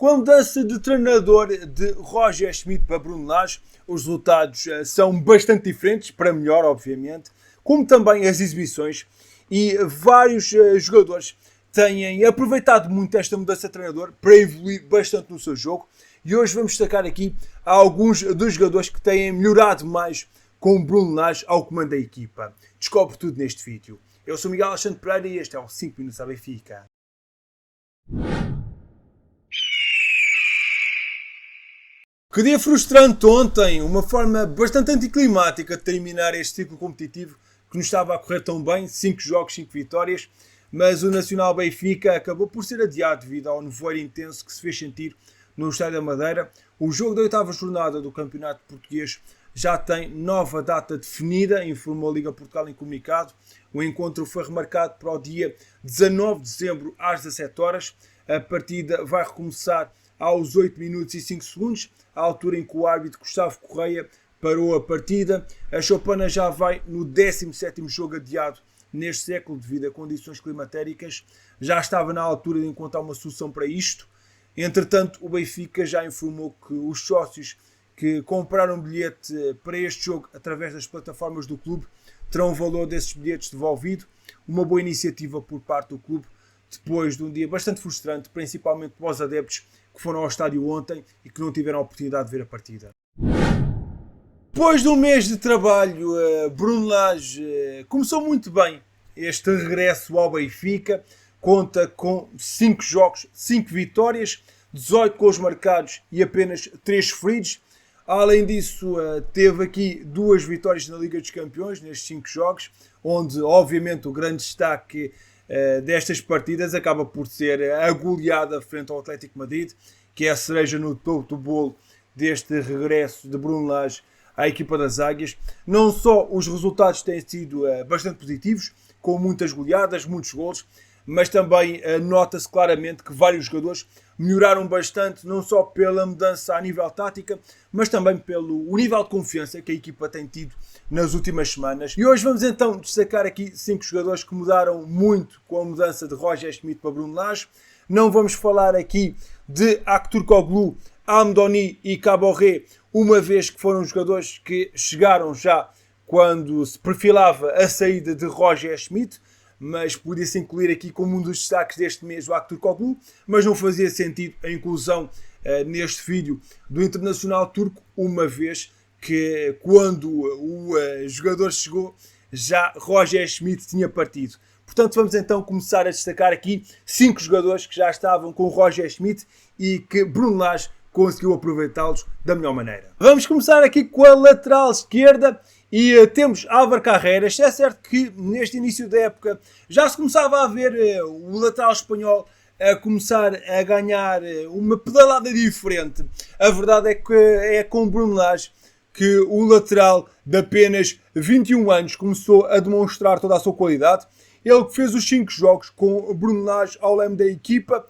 Com a mudança de treinador de Roger Schmidt para Bruno Lage, os resultados são bastante diferentes, para melhor, obviamente, como também as exibições, e vários jogadores têm aproveitado muito esta mudança de treinador para evoluir bastante no seu jogo, e hoje vamos destacar aqui alguns dos jogadores que têm melhorado mais com o Bruno Lage ao comando da equipa. Descobre tudo neste vídeo. Eu sou Miguel Alexandre Pereira e este é o 5 Minutos à Benfica. Que dia frustrante ontem, uma forma bastante anticlimática de terminar este ciclo competitivo que nos estava a correr tão bem, 5 jogos, 5 vitórias, mas o Nacional Benfica acabou por ser adiado devido ao nevoeiro intenso que se fez sentir no Estádio da Madeira. O jogo da 8ª jornada do Campeonato Português já tem nova data definida, informou a Liga Portugal em comunicado. O encontro foi remarcado para o dia 19 de dezembro às 17 horas. A partida vai recomeçar aos 8 minutos e 5 segundos, à altura em que o árbitro Gustavo Correia parou a partida. A Choupana já vai no 17º jogo adiado neste século devido a condições climatéricas. Já estava na altura de encontrar uma solução para isto. Entretanto, o Benfica já informou que os sócios que compraram um bilhete para este jogo através das plataformas do clube terão o valor desses bilhetes devolvido. Uma boa iniciativa por parte do clube, depois de um dia bastante frustrante, principalmente para os adeptos que foram ao estádio ontem e que não tiveram a oportunidade de ver a partida. Depois de um mês de trabalho, Bruno Lage começou muito bem este regresso ao Benfica. Conta com 5 jogos, 5 vitórias, 18 gols marcados e apenas 3 sofridos. Além disso, teve aqui 2 vitórias na Liga dos Campeões, nestes 5 jogos, onde obviamente o grande destaque destas partidas acaba por ser a goleada frente ao Atlético Madrid, que é a cereja no topo do bolo deste regresso de Bruno Lage à equipa das Águias. Não só os resultados têm sido bastante positivos, com muitas goleadas, muitos golos, mas também nota-se claramente que vários jogadores melhoraram bastante, não só pela mudança a nível tática, mas também pelo nível de confiança que a equipa tem tido nas últimas semanas. E hoje vamos então destacar aqui 5 jogadores que mudaram muito com a mudança de Roger Schmidt para Bruno Lage. Não vamos falar aqui de Aktürkoğlu, Amdoni e Caborré, uma vez que foram jogadores que chegaram já quando se perfilava a saída de Roger Schmidt, mas podia-se incluir aqui como um dos destaques deste mês o Aktürkoğlu, mas não fazia sentido a inclusão neste vídeo do internacional turco, uma vez que quando o jogador chegou, já Roger Schmidt tinha partido. Portanto, vamos então começar a destacar aqui 5 jogadores que já estavam com Roger Schmidt e que Bruno Lage conseguiu aproveitá-los da melhor maneira. Vamos começar aqui com a lateral esquerda. E temos Álvaro Carreras. É certo que neste início da época já se começava a ver o lateral espanhol a começar a ganhar uma pedalada diferente. A verdade é que é com Bruno Lage que o lateral de apenas 21 anos começou a demonstrar toda a sua qualidade. Ele que fez os 5 jogos com Bruno Lage ao leme da equipa,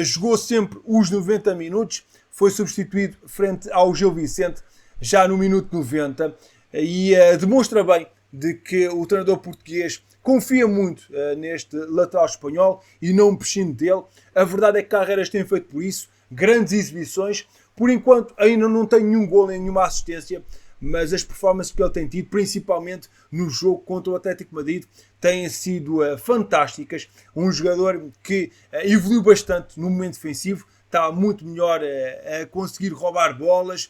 jogou sempre os 90 minutos, foi substituído frente ao Gil Vicente já no minuto 90. E demonstra bem de que o treinador português confia muito neste lateral espanhol e não prescinde dele. A verdade é que Carreras tem feito por isso grandes exibições. Por enquanto ainda não tem nenhum gol nem nenhuma assistência, mas as performances que ele tem tido, principalmente no jogo contra o Atlético Madrid, têm sido fantásticas. Um jogador que evoluiu bastante no momento defensivo, está muito melhor a conseguir roubar bolas,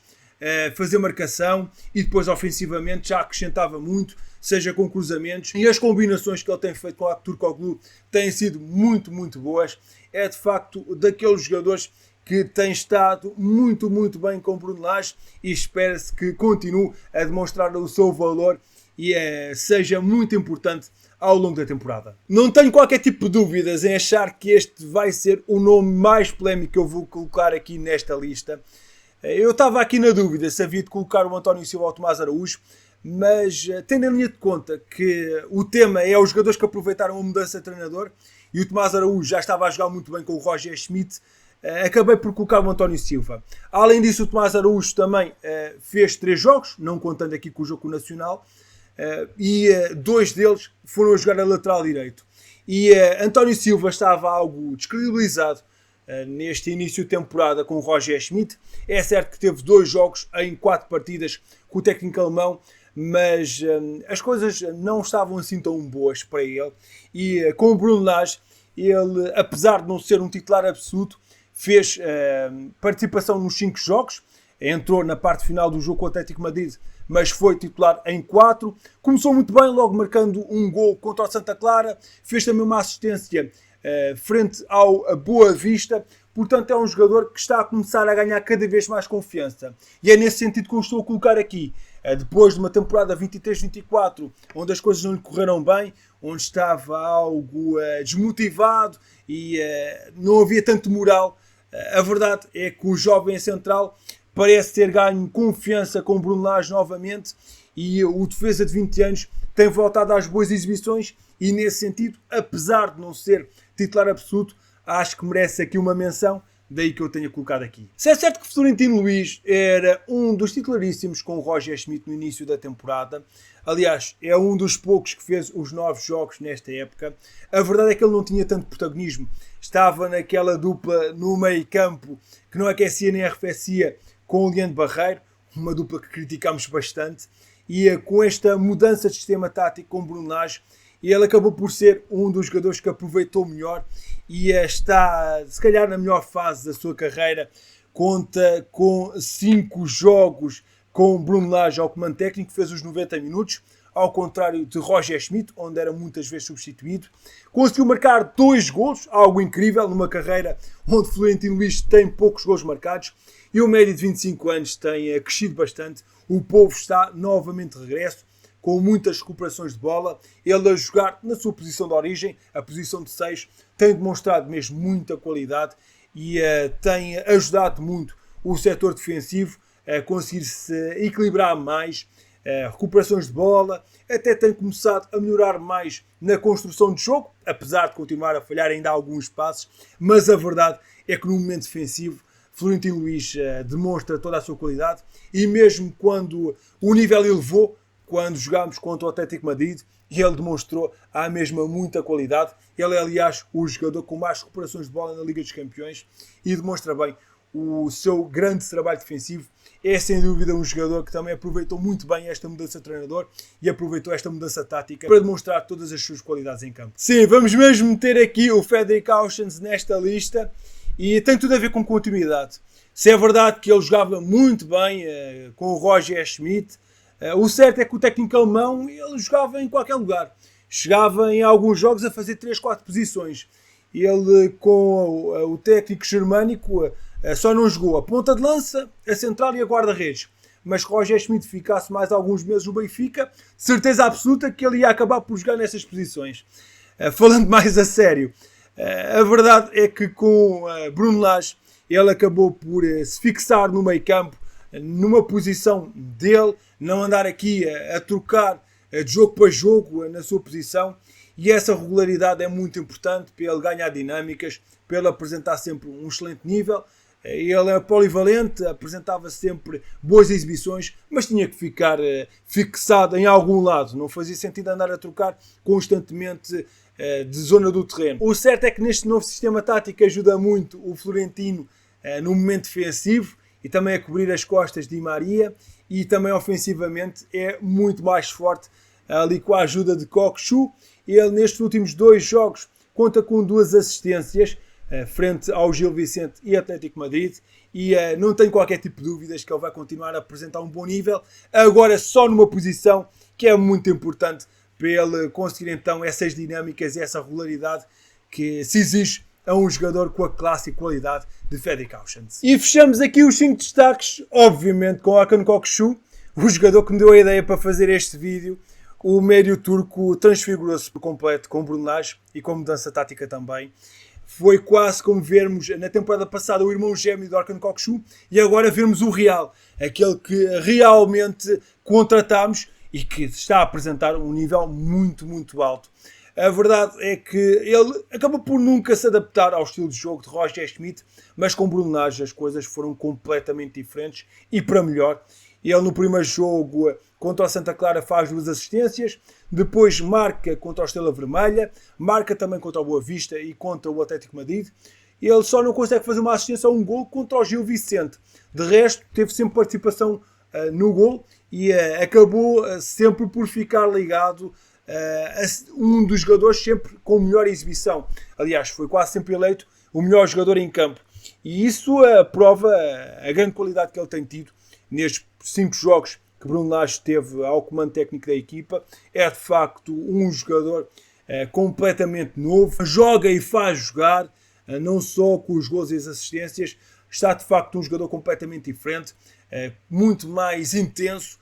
fazer marcação e depois ofensivamente já acrescentava muito, seja com cruzamentos, e as combinações que ele tem feito com o Aktürkoğlu têm sido muito, muito boas. É de facto daqueles jogadores que tem estado muito, muito bem com o Bruno Lage e espera-se que continue a demonstrar o seu valor e seja muito importante ao longo da temporada. Não tenho qualquer tipo de dúvidas em achar que este vai ser o nome mais polémico que eu vou colocar aqui nesta lista. Eu estava aqui na dúvida se havia de colocar o António Silva ou o Tomás Araújo, mas tendo em linha de conta que o tema é os jogadores que aproveitaram a mudança de treinador e o Tomás Araújo já estava a jogar muito bem com o Roger Schmidt, acabei por colocar o António Silva. Além disso, o Tomás Araújo também fez 3 jogos, não contando aqui com o jogo nacional, e 2 deles foram a jogar a lateral direito. E António Silva estava algo descredibilizado neste início de temporada com o Roger Schmidt. É certo que teve 2 jogos em 4 partidas com o técnico alemão, mas as coisas não estavam assim tão boas para ele. E com o Bruno Lage, ele, apesar de não ser um titular absoluto, fez participação nos 5 jogos, entrou na parte final do jogo com o Atlético Madrid, mas foi titular em 4. Começou muito bem, logo marcando um gol contra o Santa Clara, fez também uma assistência frente ao Boa Vista. Portanto, é um jogador que está a começar a ganhar cada vez mais confiança. E é nesse sentido que eu estou a colocar aqui. Depois de uma temporada 23-24, onde as coisas não lhe correram bem, onde estava algo desmotivado e não havia tanto moral, a verdade é que o jovem central parece ter ganho confiança com o Bruno Lage novamente, e o defesa de 20 anos tem voltado às boas exibições, e nesse sentido, apesar de não ser titular absoluto, acho que merece aqui uma menção, daí que eu tenha colocado aqui. Se é certo que Florentino Luís era um dos titularíssimos com o Roger Schmidt no início da temporada, aliás, é um dos poucos que fez os 9 jogos nesta época, a verdade é que ele não tinha tanto protagonismo. Estava naquela dupla no meio campo que não aquecia nem arrefecia com o Leandro Barreiro, uma dupla que criticámos bastante, e com esta mudança de sistema tático com o Bruno Lage, ele acabou por ser um dos jogadores que aproveitou melhor e está, se calhar, na melhor fase da sua carreira. Conta com 5 jogos com Bruno Lage ao comando técnico, fez os 90 minutos, ao contrário de Roger Schmidt, onde era muitas vezes substituído. Conseguiu marcar 2 golos, algo incrível, numa carreira onde Florentino Luís tem poucos golos marcados, e o médio de 25 anos tem crescido bastante. O povo está novamente de regresso, com muitas recuperações de bola, ele a jogar na sua posição de origem, a posição de 6, tem demonstrado mesmo muita qualidade e tem ajudado muito o setor defensivo a conseguir-se equilibrar mais, recuperações de bola, até tem começado a melhorar mais na construção de jogo, apesar de continuar a falhar ainda alguns passos, mas a verdade é que no momento defensivo Florentino Luís demonstra toda a sua qualidade, e mesmo quando o nível elevou, quando jogámos contra o Atlético Madrid, ele demonstrou a mesma muita qualidade. Ele é, aliás, o jogador com mais recuperações de bola na Liga dos Campeões e demonstra bem o seu grande trabalho defensivo. É, sem dúvida, um jogador que também aproveitou muito bem esta mudança de treinador e aproveitou esta mudança tática para demonstrar todas as suas qualidades em campo. Sim, vamos mesmo meter aqui o Fredrik Auschens nesta lista, e tem tudo a ver com continuidade. Se é verdade que ele jogava muito bem com o Roger Schmidt, o certo é que o técnico alemão, ele jogava em qualquer lugar. Chegava em alguns jogos a fazer 3, 4 posições. Ele, com o técnico germânico, só não jogou a ponta de lança, a central e a guarda-redes. Mas que Roger Schmidt ficasse mais alguns meses no Benfica, certeza absoluta que ele ia acabar por jogar nessas posições. Falando mais a sério, a verdade é que com Bruno Lage, ele acabou por se fixar no meio campo, numa posição dele, não andar aqui a trocar de jogo para jogo na sua posição, e essa regularidade é muito importante para ele ganhar dinâmicas, para ele apresentar sempre um excelente nível. Ele é polivalente, apresentava sempre boas exibições, mas tinha que ficar fixado em algum lado, não fazia sentido andar a trocar constantemente de zona do terreno. O certo é que neste novo sistema tático ajuda muito o Florentino no momento defensivo e também a cobrir as costas de Di Maria, e também ofensivamente é muito mais forte ali com a ajuda de Cockchu. Ele nestes últimos 2 jogos conta com 2 assistências frente ao Gil Vicente e Atlético Madrid, e não tenho qualquer tipo de dúvidas que ele vai continuar a apresentar um bom nível, agora só numa posição que é muito importante para ele conseguir então essas dinâmicas e essa regularidade que se exige a um jogador com a classe e qualidade de Fredrik Auschens. E fechamos aqui os 5 destaques, obviamente com Hakan Cockchu, o jogador que me deu a ideia para fazer este vídeo. O médio turco transfigurou-se por completo com Bruno Lage e com mudança tática também. Foi quase como vermos na temporada passada o irmão gêmeo de Hakan Cockchu, e agora vermos o real, aquele que realmente contratámos e que está a apresentar um nível muito, muito alto. A verdade é que ele acabou por nunca se adaptar ao estilo de jogo de Roger Schmidt, mas com Bruno Lage as coisas foram completamente diferentes e para melhor. Ele no primeiro jogo contra o Santa Clara faz 2 assistências, depois marca contra o Estrela Vermelha, marca também contra o Boa Vista e contra o Atlético Madrid, ele só não consegue fazer uma assistência a um gol contra o Gil Vicente. De resto, teve sempre participação no gol e acabou sempre por ficar ligado a um dos jogadores sempre com melhor exibição. Aliás, foi quase sempre eleito o melhor jogador em campo. E isso prova a grande qualidade que ele tem tido nestes 5 jogos que Bruno Lage esteve ao comando técnico da equipa. É de facto um jogador completamente novo, joga e faz jogar, não só com os gols e as assistências. Está de facto um jogador completamente diferente, muito mais intenso,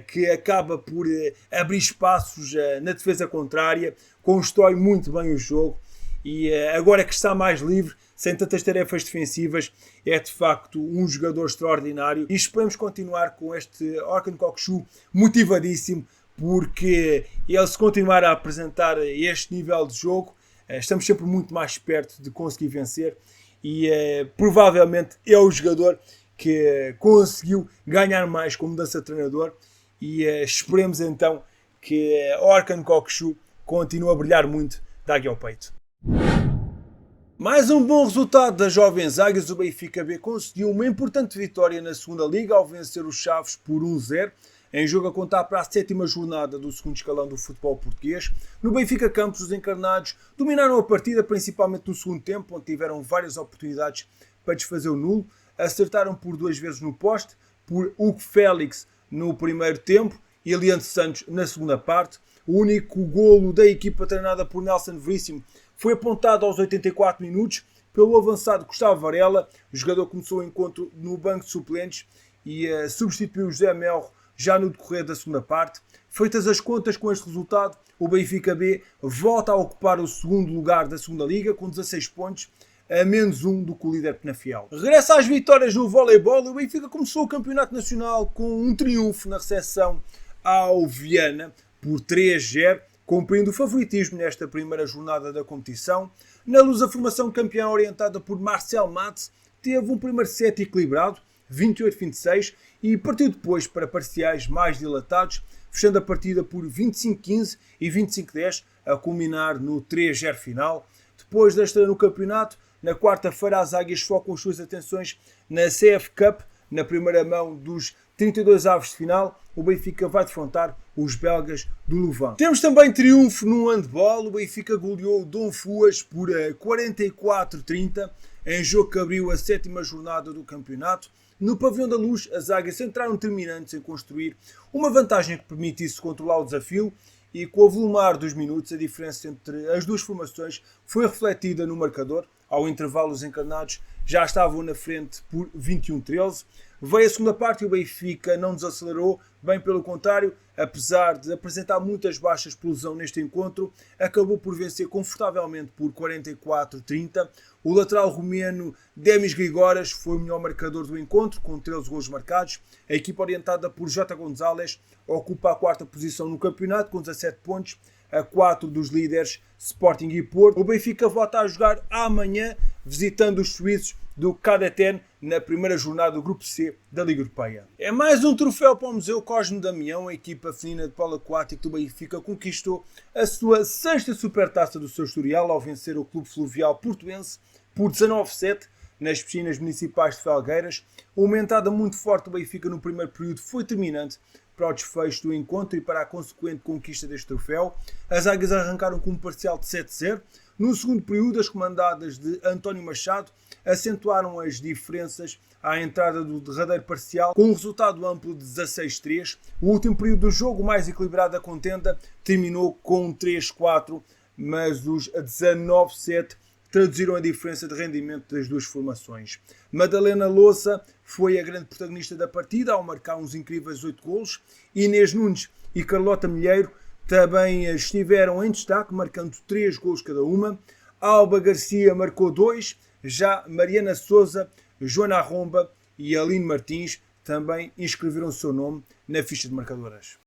que acaba por abrir espaços na defesa contrária, constrói muito bem o jogo e agora que está mais livre, sem tantas tarefas defensivas, é de facto um jogador extraordinário e esperamos continuar com este Orkun Kökçü motivadíssimo, porque ele, se continuar a apresentar este nível de jogo, estamos sempre muito mais perto de conseguir vencer e provavelmente é o jogador que conseguiu ganhar mais com mudança de treinador e esperemos então que Orkun Kökçü continue a brilhar muito da águia ao peito. Mais um bom resultado das jovens águias. O Benfica B conseguiu uma importante vitória na segunda liga ao vencer os Chaves por 1-0, em jogo a contar para a 7ª jornada do segundo escalão do futebol português. No Benfica Campos, os encarnados dominaram a partida, principalmente no segundo tempo, onde tiveram várias oportunidades para desfazer o nulo. Acertaram por 2 vezes no poste, por Hugo Félix no primeiro tempo e Leandro Santos na segunda parte. O único golo da equipa treinada por Nelson Veríssimo foi apontado aos 84 minutos pelo avançado Gustavo Varela. O jogador começou o encontro no banco de suplentes e substituiu José Melro já no decorrer da segunda parte. Feitas as contas com este resultado, o Benfica B volta a ocupar o segundo lugar da segunda liga com 16 pontos, a menos 1 do que o líder Penafiel. Regressa às vitórias no voleibol. O Benfica começou o campeonato nacional com um triunfo na recepção ao Viana por 3-0, cumprindo o favoritismo nesta primeira jornada da competição. Na luz, a formação campeã orientada por Marcel Matz teve um primeiro set equilibrado, 28-26, e partiu depois para parciais mais dilatados, fechando a partida por 25-15 e 25-10, a culminar no 3-0 final. Depois da estreia no campeonato, na quarta-feira as águias focam as suas atenções na CF Cup. Na primeira mão dos 32 avos de final, o Benfica vai defrontar os belgas do Louvain. Temos também triunfo no handball. O Benfica goleou o Dom Fuas por 44-30, em jogo que abriu a 7ª jornada do campeonato. No pavilhão da Luz, as águias entraram determinantes em construir uma vantagem que permitisse controlar o desafio e, com o avolumar dos minutos, a diferença entre as duas formações foi refletida no marcador. Ao intervalo, os encarnados já estavam na frente por 21-13. Veio a segunda parte e o Benfica não desacelerou, bem pelo contrário, apesar de apresentar muitas baixas por lesão neste encontro, acabou por vencer confortavelmente por 44-30. O lateral romeno Demis Grigoras foi o melhor marcador do encontro, com 13 golos marcados. A equipa orientada por J. Gonzalez ocupa a 4ª posição no campeonato com 17 pontos, a 4 dos líderes Sporting e Porto. O Benfica volta a jogar amanhã, visitando os suíços do KDTN na primeira jornada do Grupo C da Liga Europeia. É mais um troféu para o Museu Cosme Damião. A equipa feminina de polo aquático do Benfica conquistou a sua 6ª supertaça do seu historial ao vencer o Clube Fluvial Portuense por 19-7 nas piscinas municipais de Felgueiras. Uma entrada muito forte do Benfica no primeiro período foi determinante para o desfecho do encontro e para a consequente conquista deste troféu. As águias arrancaram com um parcial de 7-0. No segundo período, as comandadas de António Machado acentuaram as diferenças à entrada do derradeiro parcial, com um resultado amplo de 16-3. O último período do jogo, mais equilibrado da contenda, terminou com 3-4, mas os 19-7 traduziram a diferença de rendimento das duas formações. Madalena Louça foi a grande protagonista da partida ao marcar uns incríveis 8 golos. Inês Nunes e Carlota Milheiro também estiveram em destaque, marcando 3 golos cada uma. Alba Garcia marcou 2, já Mariana Souza, Joana Arromba e Aline Martins também inscreveram o seu nome na ficha de marcadoras.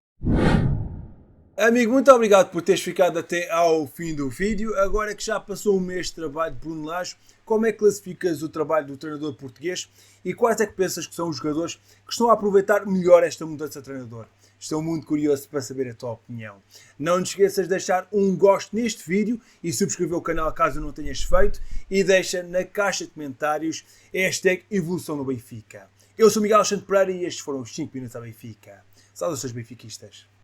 Amigo, muito obrigado por teres ficado até ao fim do vídeo. Agora que já passou um mês de trabalho de Bruno Lage, como é que classificas o trabalho do treinador português e quais é que pensas que são os jogadores que estão a aproveitar melhor esta mudança de treinador? Estou muito curioso para saber a tua opinião. Não te esqueças de deixar um gosto neste vídeo e subscrever o canal caso não tenhas feito e deixa na caixa de comentários #evolução no Benfica. Eu sou Miguel Alexandre Pereira e estes foram os 5 minutos à Benfica. Saudações benfiquistas.